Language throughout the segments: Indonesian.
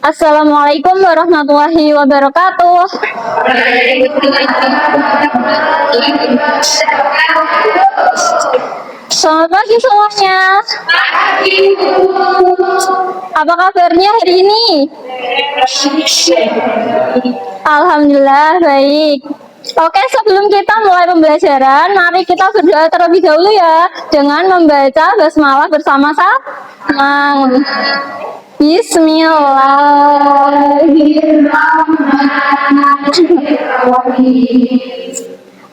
Assalamualaikum warahmatullahi wabarakatuh. Selamat pagi semuanya. Apa kabarnya hari ini? Alhamdulillah baik. Oke, sebelum kita mulai pembelajaran, mari kita berdoa terlebih dahulu ya dengan membaca basmalah bersama-sama. Bismillahirrahmanirrahim.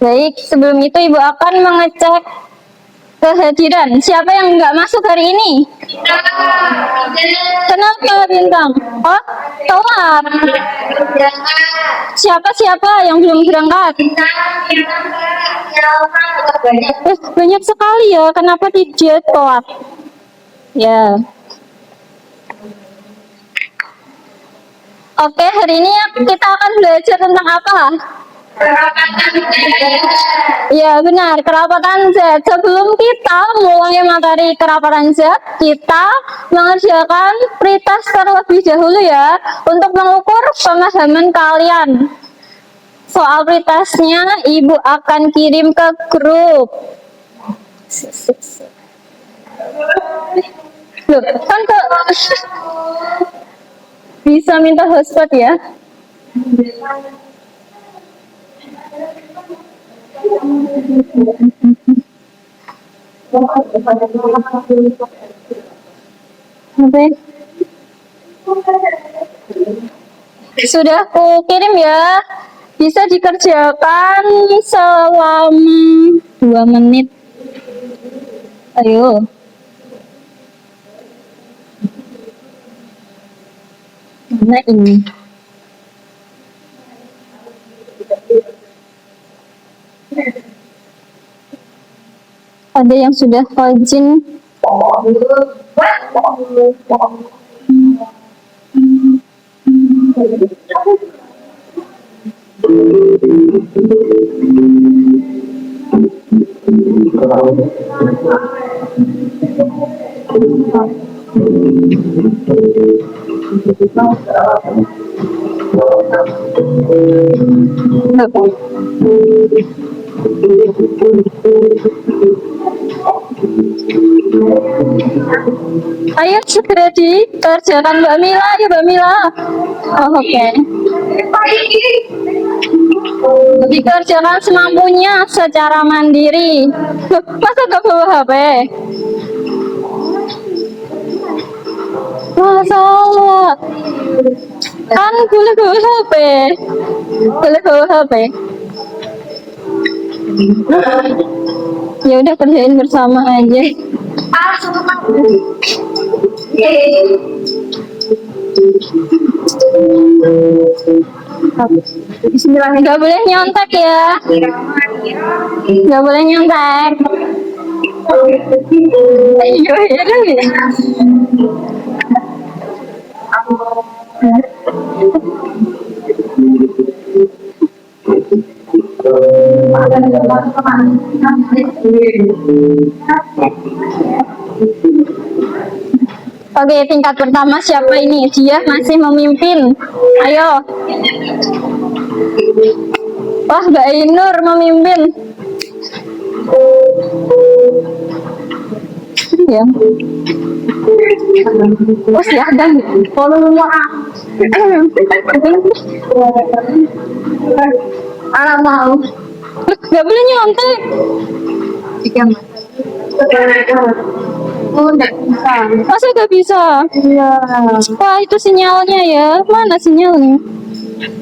Baik, sebelum itu Ibu akan mengecek kehadiran. Siapa yang nggak masuk hari ini? Kenapa Bintang? Oh, telat. Siapa yang belum berangkat? Banyak sekali ya. Kenapa tidak telat? Ya. Oke, hari ini kita akan belajar tentang apa? Kerapatan Z. Ya benar, kerapatan Z. Sebelum kita mulai materi kerapatan Z, kita mengerjakan pretest terlebih dahulu ya, untuk mengukur pemahaman kalian. Soal pretestnya Ibu akan kirim ke grup. Loh, kan ke bisa minta hotspot ya? Sudah ku kirim ya. Bisa dikerjakan selama 2 menit. Ayo. Mana ini? Ada yang sudah login. Ayo segera dikerjakan Mbak Mila ya Mbak Mila. Oh, oke. Dikerjakan semampunya secara mandiri. Loh, masa gak bawa HP? Masalah. Kan boleh bawa HP. Boleh bawa HP. Ya udah kerjain bersama aja. Bismillah, nggak boleh nyontek ya. Nggak boleh nyontek. Iya ya. Oke, tingkat pertama siapa ini? Dia masih memimpin. Ayo. Wah, Mbak Ainur memimpin. Ya. Oh, silahkan. Anak mau. Gak boleh nyontek. Oh, enggak bisa. Masa gak bisa? Iya. Wah, itu sinyalnya ya. Mana sinyalnya?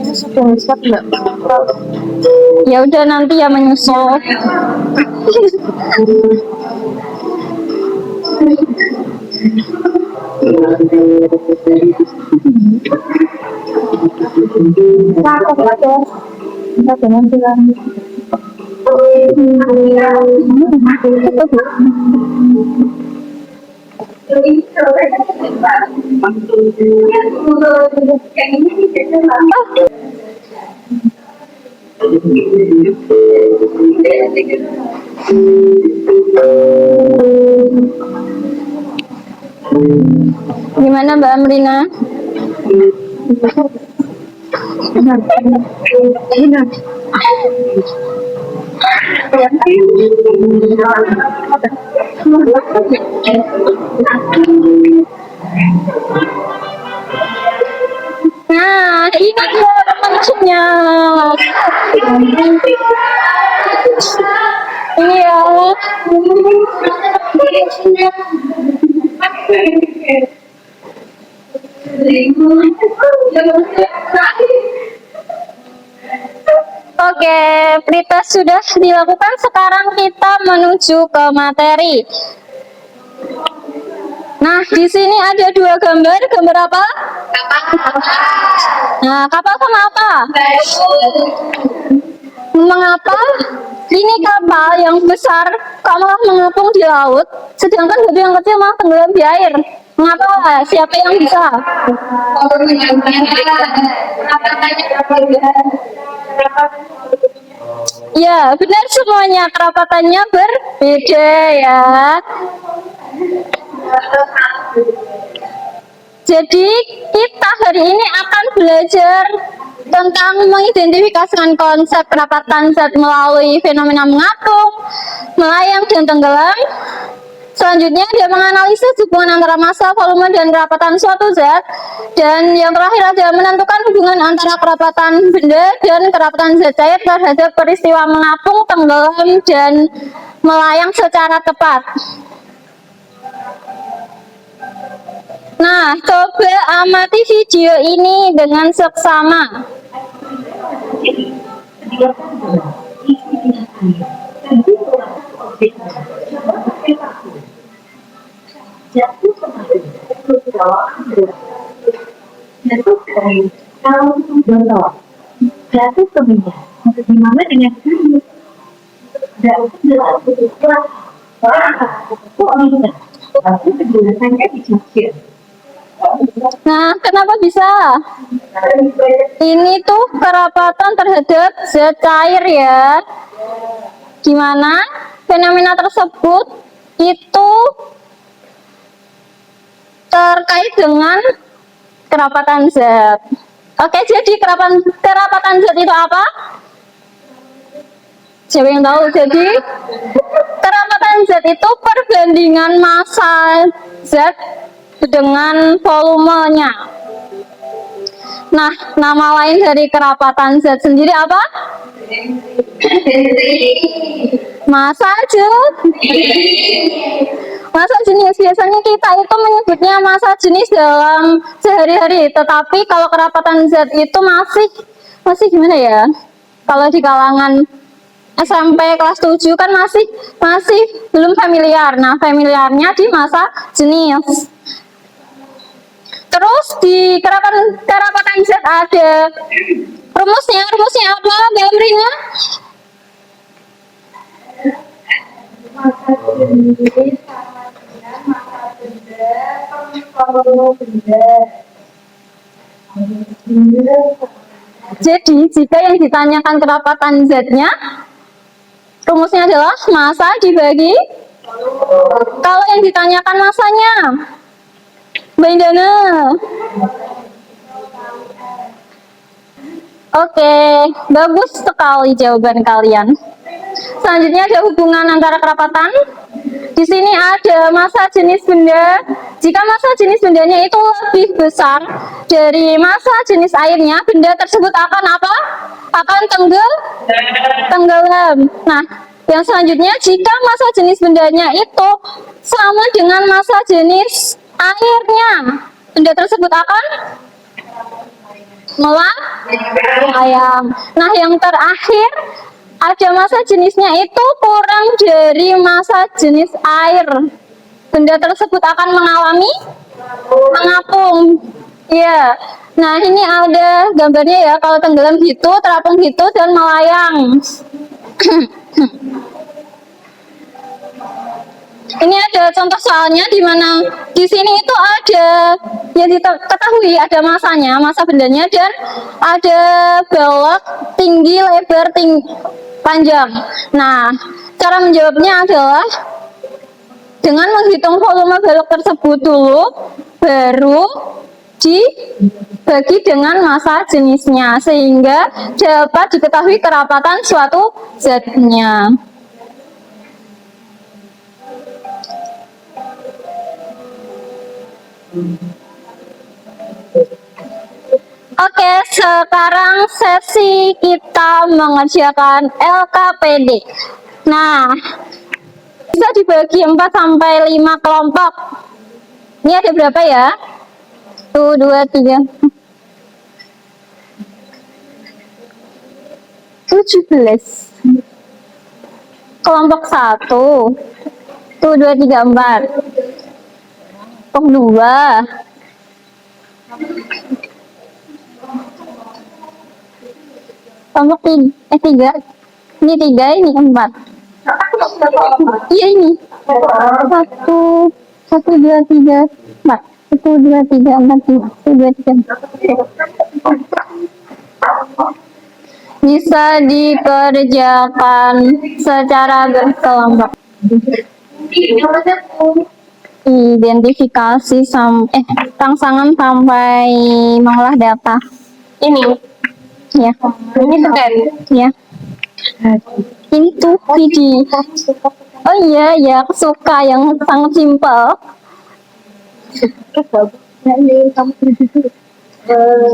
Ini sudah rusak enggak? Ya udah nanti ya menyusul. Gimana Mbak Amrina? Nah, ini dia maksudnya. Iya. Oke, pretest sudah dilakukan. Sekarang kita menuju ke materi. Nah, di sini ada dua gambar. Gambar apa? Nah, kapal sama apa? Mengapa ini kapal yang besar kok malah mengapung di laut, sedangkan batu yang kecil malah tenggelam di air? Mengapa? Siapa yang bisa? Ya, benar semuanya. Kerapatannya berbeda ya. Jadi kita hari ini akan belajar tentang mengidentifikasikan konsep kerapatan zat melalui fenomena mengapung, melayang, dan tenggelam. Selanjutnya dia menganalisis hubungan antara massa, volume, dan kerapatan suatu zat. Dan yang terakhir adalah menentukan hubungan antara kerapatan benda dan kerapatan zat cair terhadap peristiwa mengapung, tenggelam, dan melayang secara tepat. Nah, coba amati video ini dengan seksama. Jatuh ke minyak, bagaimana dengan kamu? Nah, kenapa bisa? Ini tuh kerapatan terhadap zat cair ya. Gimana fenomena tersebut itu terkait dengan kerapatan zat. Oke, jadi kerapatan zat itu apa? Siapa yang tahu? Jadi kerapatan zat itu perbandingan massa zat dengan volumenya. Nah, nama lain dari kerapatan zat sendiri apa? Massa jenis. Biasanya kita itu menyebutnya massa jenis dalam sehari-hari, tetapi kalau kerapatan zat itu masih gimana ya? Kalau di kalangan SMP kelas 7 kan masih belum familiar. Nah, familiarnya di massa jenis. Terus di kerapatan zat ada rumusnya apa, Mbak Amrina? Massa jenis sama dengan massa benda per volume benda. Jadi jika yang ditanyakan kerapatan zatnya, rumusnya adalah massa dibagi. Kalau yang ditanyakan massanya, Mbak Indana. Oke, bagus sekali jawaban kalian. Selanjutnya ada hubungan antara kerapatan. Di sini ada massa jenis benda. Jika massa jenis bendanya itu lebih besar dari massa jenis airnya, benda tersebut akan apa? Akan tenggelam. Nah, yang selanjutnya jika massa jenis bendanya itu sama dengan massa jenis airnya, benda tersebut akan melayang. Nah, yang terakhir ada massa jenisnya itu kurang dari massa jenis air, benda tersebut akan mengalami mengapung. Ya, nah ini ada gambarnya ya, kalau tenggelam gitu, terapung gitu, dan melayang. Ini ada contoh soalnya di mana di sini itu ada yang diketahui ada masanya, massa bendanya, dan ada balok tinggi, lebar, panjang. Nah, cara menjawabnya adalah dengan menghitung volume balok tersebut dulu, baru dibagi dengan massa jenisnya sehingga dapat diketahui kerapatan suatu zatnya. Oke, sekarang sesi kita mengerjakan LKPD. Nah, bisa dibagi 4 sampai 5 kelompok. Ini ada berapa ya? 1, 2, 3, 17. Kelompok 1. 1, 2, 3, 4. Kelompok 2. Kelompok 3. Ini 3, ini 4. Iya ini. 1, 2, 3, 4. 1, 2, 3, 4, 5. 1, 2, 3, 4. Bisa dikerjakan secara berkelompok. Identifikasi rangsangan sampai mengolah data. Ini ya. Ini scan. Ya. Ini tuh video. Oh iya ya, aku suka yang sangat simpel.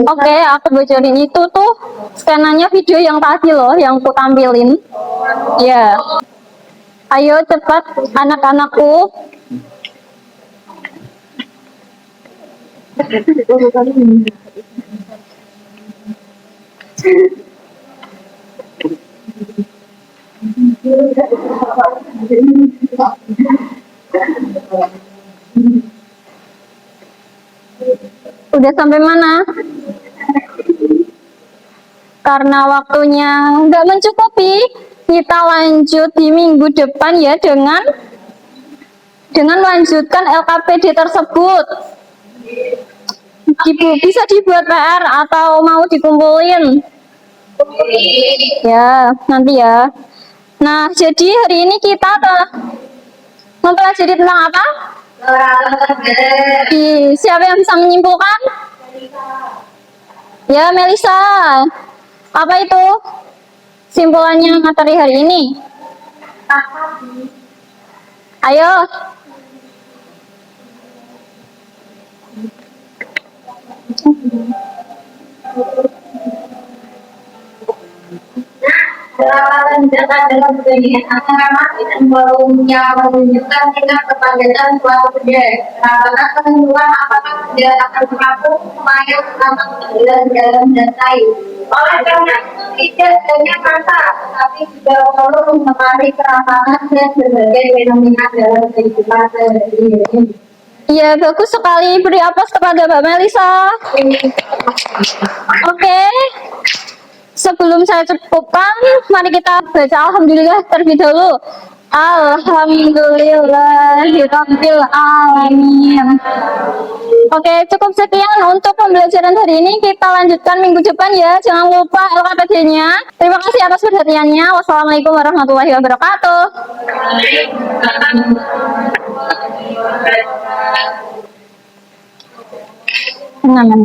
Oke, aku bocorin itu tuh scanannya video yang tadi loh, yang aku tampilin. Ya. Ayo cepat anak-anakku. Udah sampai mana? Karena waktunya nggak mencukupi, kita lanjut di minggu depan ya dengan lanjutkan LKPD tersebut. Bisa dibuat PR atau mau dikumpulin? Ya, nanti ya. Nah, jadi hari ini kita mempelajari tentang apa? Siapa yang bisa menyimpulkan? Ya, Melisa. Apa itu simpulannya materi hari ini? Ayo. Kerapatan data dalam perbandingan antara massa dan volumenya menunjukkan tingkat kepadatan suatu benda. Kerapatan menentukan apakah benda akan terapung, mayat, atau tenggelam dalam dan cair. Oleh karena itu tidak hanya massa, tetapi juga volume mempengaruhi kerapatan dan berbagai fenomena dalam kehidupan sehari-hari. Iya, bagus sekali. Beri aplaus kepada Mbak Melisa. Oke. Sebelum saya cukupkan, mari kita baca Alhamdulillah terlebih dahulu. Alhamdulillahirabbil alamin. Oke, cukup sekian untuk pembelajaran hari ini. Kita lanjutkan minggu depan ya. Jangan lupa LKPD-nya. Terima kasih atas perhatiannya. Wassalamualaikum warahmatullahi wabarakatuh. Tenang.